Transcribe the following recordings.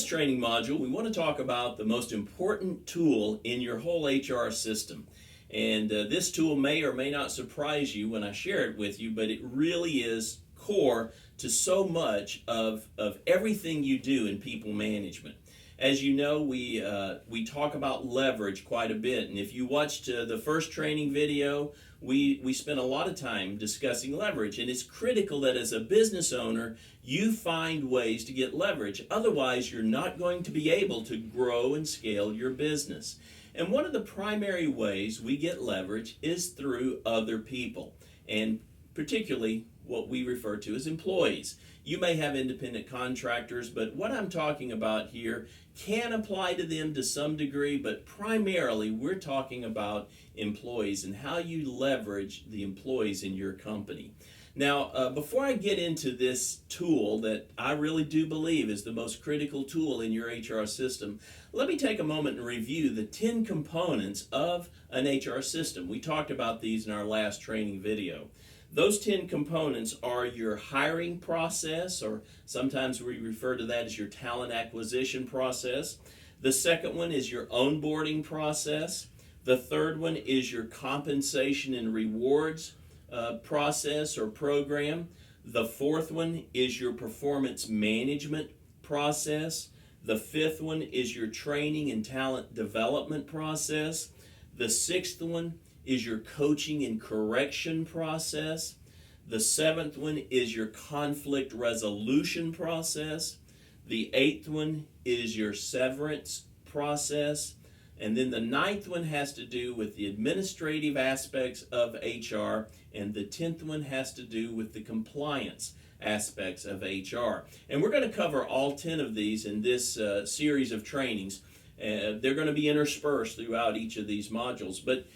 this training module, we want to talk about the most important tool in your whole HR system. And this tool may or may not surprise you when I share it with you, but it really is core to so much of everything you do in people management. As you know, we talk about leverage quite a bit, and if you watched the first training video, we spent a lot of time discussing leverage, and it's critical that as a business owner, you find ways to get leverage. Otherwise, you're not going to be able to grow and scale your business. And one of the primary ways we get leverage is through other people, and particularly what we refer to as employees. You may have independent contractors, but what I'm talking about here can apply to them to some degree, but primarily we're talking about employees and how you leverage the employees in your company. Now, before I get into this tool that I really do believe is the most critical tool in your HR system, let me take a moment and review the 10 components of an HR system. We talked about these in our last training video. Those 10 components are your hiring process, or sometimes we refer to that as your talent acquisition process. The second one is your onboarding process. The third one is your compensation and rewards process or program. The fourth one is your performance management process. The fifth one is your training and talent development process. The sixth one is your coaching and correction process. The seventh one is your conflict resolution process. The eighth one is your severance process. And then the ninth one has to do with the administrative aspects of HR, and the 10th one has to do with the compliance aspects of HR. And we're going to cover all 10 of these in this series of trainings. They're going to be interspersed throughout each of these modules. But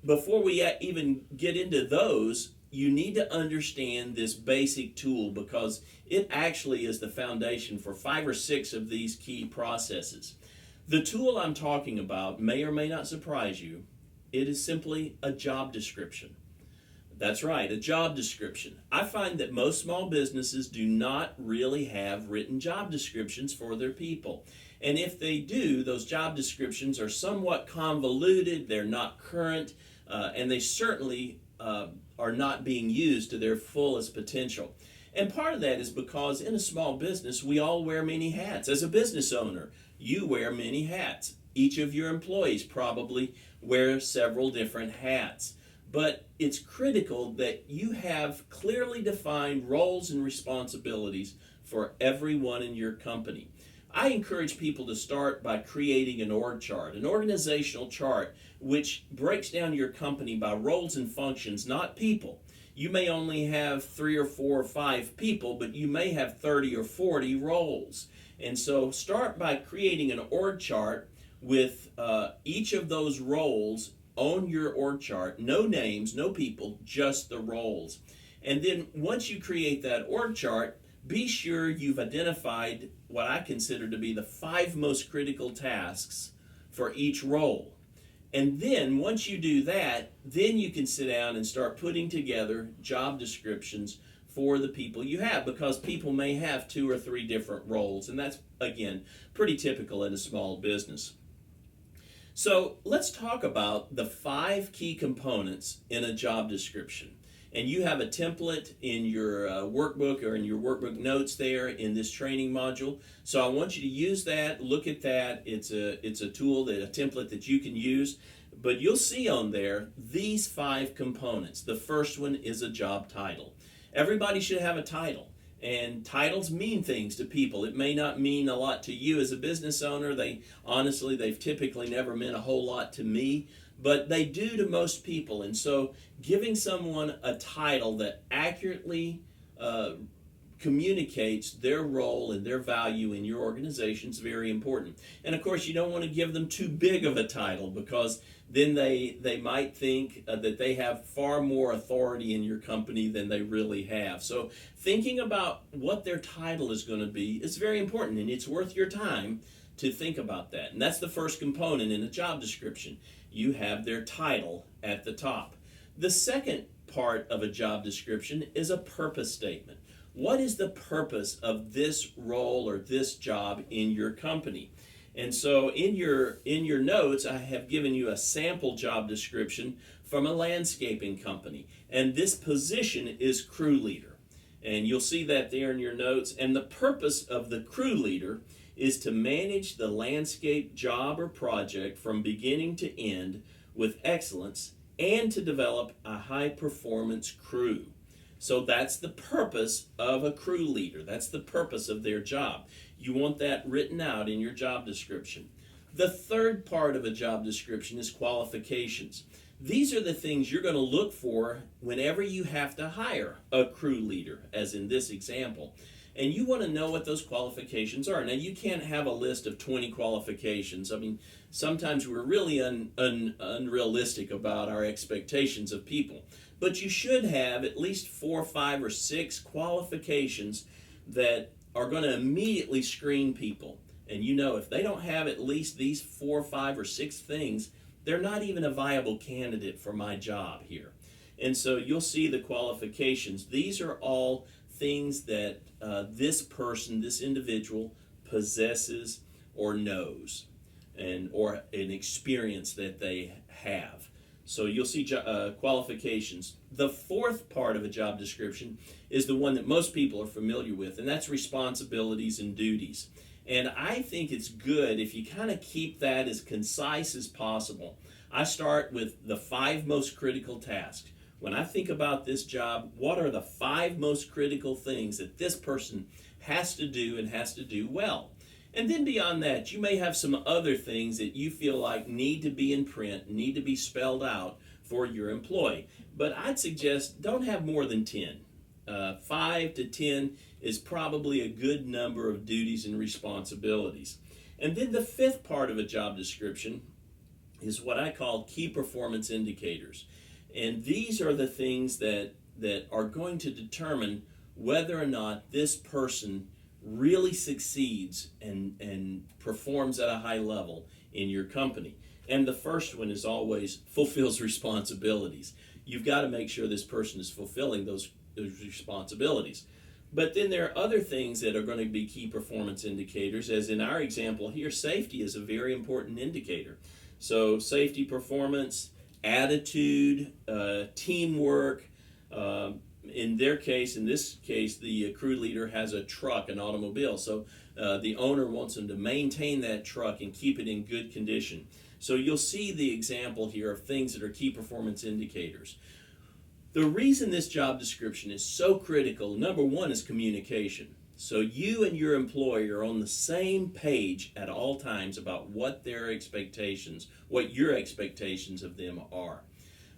before we even get into those, you need to understand this basic tool, because it actually is the foundation for 5 or 6 of these key processes. The tool I'm talking about may or may not surprise you. It is simply a job description. That's right, a job description. I find that most small businesses do not really have written job descriptions for their people. And if they do, those job descriptions are somewhat convoluted, they're not current, and they certainly are not being used to their fullest potential. And part of that is because in a small business, we all wear many hats. As a business owner, you wear many hats. Each of your employees probably wear several different hats. But it's critical that you have clearly defined roles and responsibilities for everyone in your company. I encourage people to start by creating an org chart, an organizational chart, which breaks down your company by roles and functions, not people. You may only have 3 or 4 or 5 people, but you may have 30 or 40 roles. And so start by creating an org chart with each of those roles on your org chart. No names, no people, just the roles. And then once you create that org chart, be sure you've identified what I consider to be the 5 most critical tasks for each role. And then once you do that, then you can sit down and start putting together job descriptions for the people you have, because people may have 2 or 3 different roles, and that's, again, pretty typical in a small business. So let's talk about the 5 key components in a job description. And you have a template in your workbook or in your workbook notes there in this training module. So I want you to use that, look at that. It's a tool, a template that you can use. But you'll see on there these 5 components. The first one is a job title. Everybody should have a title. And titles mean things to people. It may not mean a lot to you as a business owner. They've typically never meant a whole lot to me, but they do to most people. And so giving someone a title that accurately communicates their role and their value in your organization is very important. And of course, you don't want to give them too big of a title, because then they might think that they have far more authority in your company than they really have. So thinking about what their title is going to be is very important, and it's worth your time to think about that. And that's the first component in a job description. You have their title at the top. The second part of a job description is a purpose statement. What is the purpose of this role or this job in your company? And so in your notes, I have given you a sample job description from a landscaping company. And this position is crew leader. And you'll see that there in your notes. And the purpose of the crew leader is to manage the landscape job or project from beginning to end with excellence and to develop a high performance crew. So that's the purpose of a crew leader. That's the purpose of their job. You want that written out in your job description. The third part of a job description is qualifications. These are the things you're going to look for whenever you have to hire a crew leader, as in this example. And you want to know what those qualifications are. Now, you can't have a list of 20 qualifications. I mean, sometimes we're really unrealistic about our expectations of people. But you should have at least 4, 5, or 6 qualifications that are going to immediately screen people. And you know, if they don't have at least these 4, 5, or 6 things, they're not even a viable candidate for my job here. And so you'll see the qualifications. These are all things that this person, this individual, possesses or knows, or an experience that they have. So you'll see qualifications. The fourth part of a job description is the one that most people are familiar with, and that's responsibilities and duties. And I think it's good if you kind of keep that as concise as possible. I start with the 5 most critical tasks. When I think about this job, what are the 5 most critical things that this person has to do and has to do well? And then beyond that, you may have some other things that you feel like need to be in print, need to be spelled out for your employee. But I'd suggest don't have more than 10. 5 to 10 is probably a good number of duties and responsibilities. And then the 5th part of a job description is what I call key performance indicators. And these are the things that are going to determine whether or not this person really succeeds and performs at a high level in your company. And the first one is always fulfills responsibilities. You've got to make sure this person is fulfilling those responsibilities. But then there are other things that are going to be key performance indicators, as in our example here, safety is a very important indicator. So safety performance, attitude, teamwork. In this case, the crew leader has a truck, an automobile. So the owner wants them to maintain that truck and keep it in good condition. So you'll see the example here of things that are key performance indicators. The reason this job description is so critical, number one, is communication. So you and your employer are on the same page at all times about what their expectations, what your expectations of them are.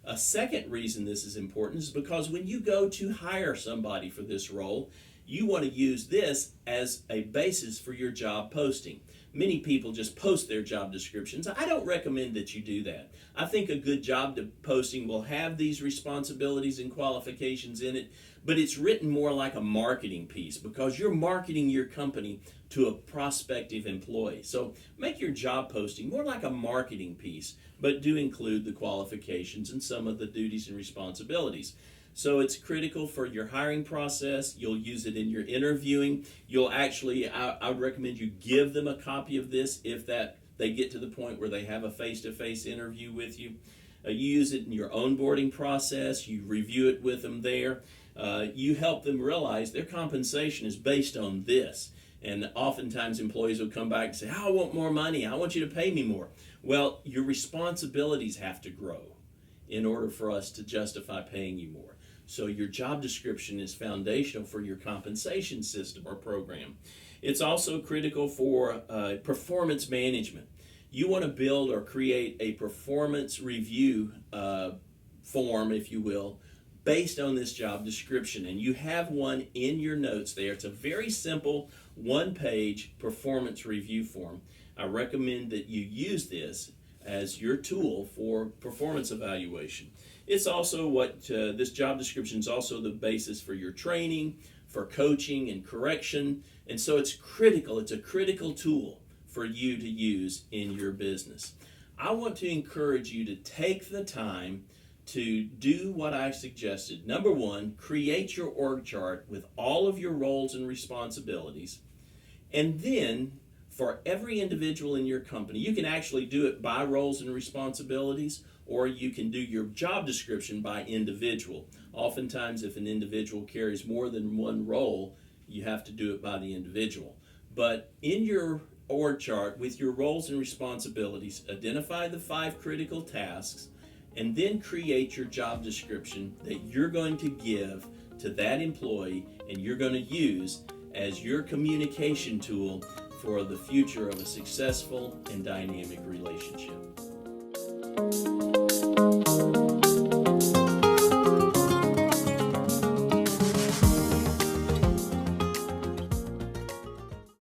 A second reason this is important is because when you go to hire somebody for this role, you want to use this as a basis for your job posting. Many people just post their job descriptions. I don't recommend that you do that. I think a good job posting will have these responsibilities and qualifications in it, but it's written more like a marketing piece because you're marketing your company to a prospective employee. So make your job posting more like a marketing piece, but do include the qualifications and some of the duties and responsibilities. So it's critical for your hiring process. You'll use it in your interviewing. You'll actually, I would recommend you give them a copy of this if they get to the point where they have a face-to-face interview with you. You use it in your onboarding process. You review it with them there. You help them realize their compensation is based on this. And oftentimes employees will come back and say, I want more money. I want you to pay me more. Well, your responsibilities have to grow in order for us to justify paying you more. So your job description is foundational for your compensation system or program. It's also critical for performance management. You want to build or create a performance review form, if you will, based on this job description. And you have one in your notes there. It's a very simple one-page performance review form. I recommend that you use this as your tool for performance evaluation. It's also this job description is also the basis for your training, for coaching and correction. And so it's critical. It's a critical tool for you to use in your business. I want to encourage you to take the time to do what I suggested. Number one, create your org chart with all of your roles and responsibilities. And then for every individual in your company, you can actually do it by roles and responsibilities, or you can do your job description by individual. Oftentimes, if an individual carries more than one role, you have to do it by the individual. But in your org chart with your roles and responsibilities, identify the 5 critical tasks, and then create your job description that you're going to give to that employee and you're going to use as your communication tool for the future of a successful and dynamic relationship.